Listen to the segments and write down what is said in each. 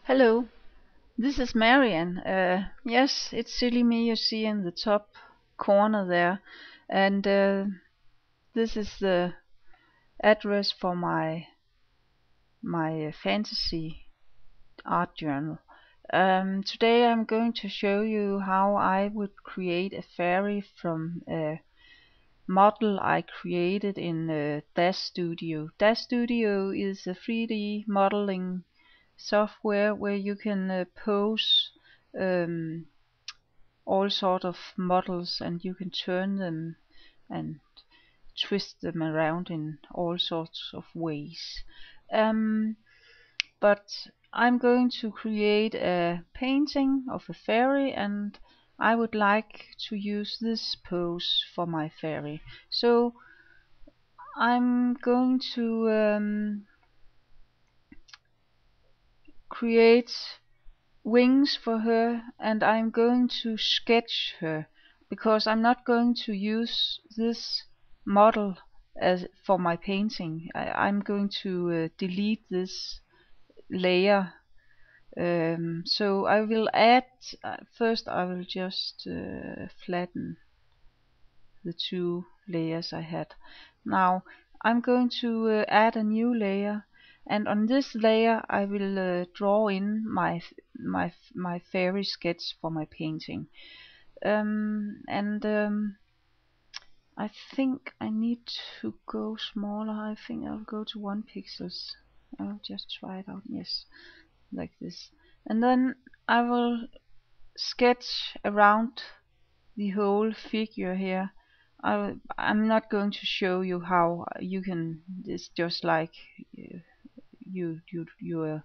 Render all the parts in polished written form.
Hello, this is Marian. Yes, it's silly me you see in the top corner there, and this is the address for my fantasy art journal. Today I'm going to show you how I would create a fairy from a model I created in Dash Studio. Dash Studio is a 3D modeling software where you can pose um, all sort of models, and you can turn them and twist them around in all sorts of ways. Um, but I'm going to create a painting of a fairy, and I would like to use this pose for my fairy. So I'm going to create wings for her, and I'm going to sketch her because I'm not going to use this model as for my painting. I'm going to delete this layer. So I will add, first I will just flatten the two layers I had. Now I'm going to add a new layer, and on this layer I will draw in my fairy sketch for my painting. And I think I need to go smaller. I think I'll go to 1 pixels. I'll just try it out. Yes, like this. And then I will sketch around the whole figure here. I'm not going to show you how you can. It's just like you are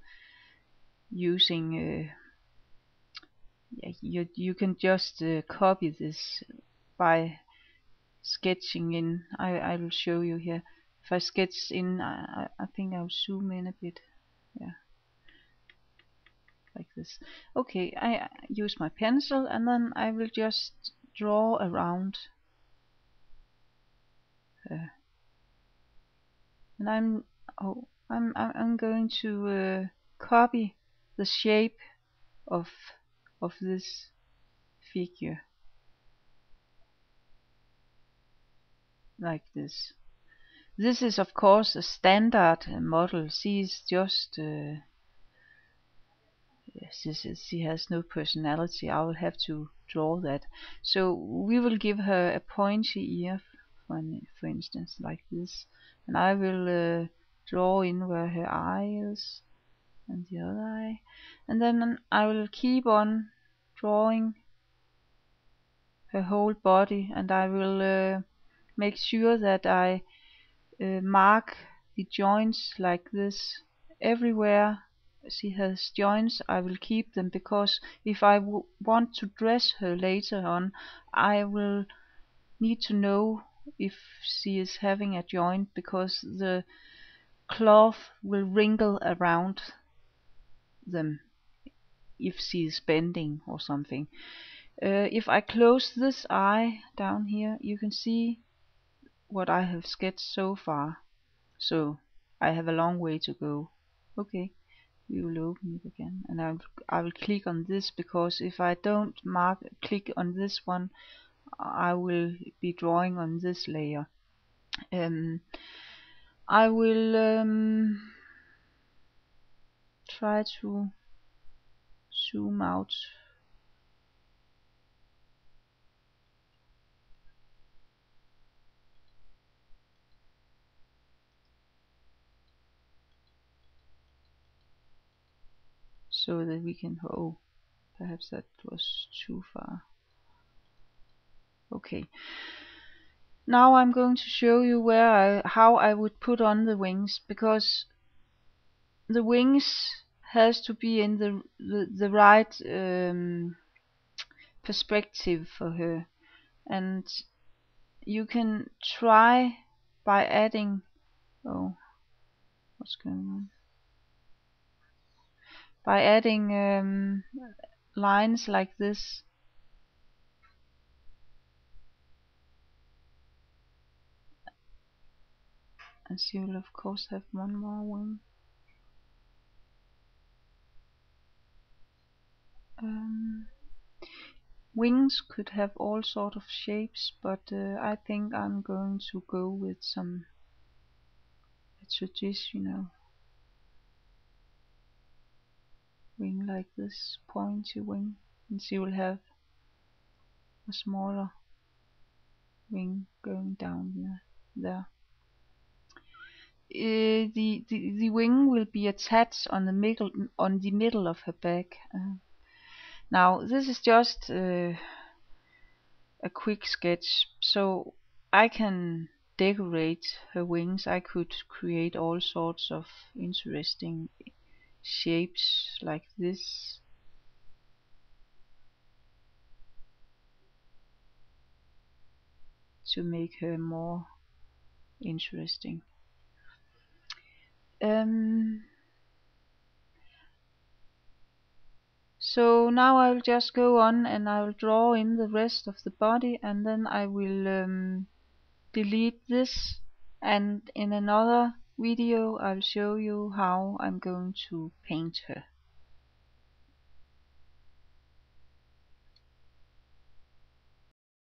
using. You can just copy this by sketching in. I will show you here. If I sketch in, I think I'll zoom in a bit. Yeah, like this. Okay, I use my pencil, and then I will just draw around. Uh, and I'm going to copy the shape of this figure like this. This is of course a standard model. She is just she has no personality. I will have to draw that. So we will give her a pointy ear, for instance, like this, and I will draw in where her eye is and the other eye, and then I will keep on drawing her whole body, and I will make sure that I mark the joints like this. Everywhere she has joints I will keep them, because if I want to dress her later on, I will need to know if she is having a joint, because the cloth will wrinkle around them if she is bending or something. If I close this eye down here, you can see what I have sketched so far. So I have a long way to go. Okay, we will open it again, and I will click on this, because if I don't click on this one, I will be drawing on this layer. I will try to zoom out. So that we can, oh, perhaps that was too far. Okay, now I'm going to show you how I would put on the wings, because the wings has to be in the right perspective for her, and you can try by adding, oh, what's going on, by adding lines like this. And she will of course have one more wing. Wings could have all sort of shapes, but I think I'm going to go with some traditional wing like this, pointy wing, and she will have a smaller wing going down there. The wing will be attached on the middle of her back. Now this is just a quick sketch, so I can decorate her wings. I could create all sorts of interesting shapes like this. To make her more interesting. So now I'll just go on and I'll draw in the rest of the body, and then I will delete this, and in another video I'll show you how I'm going to paint her.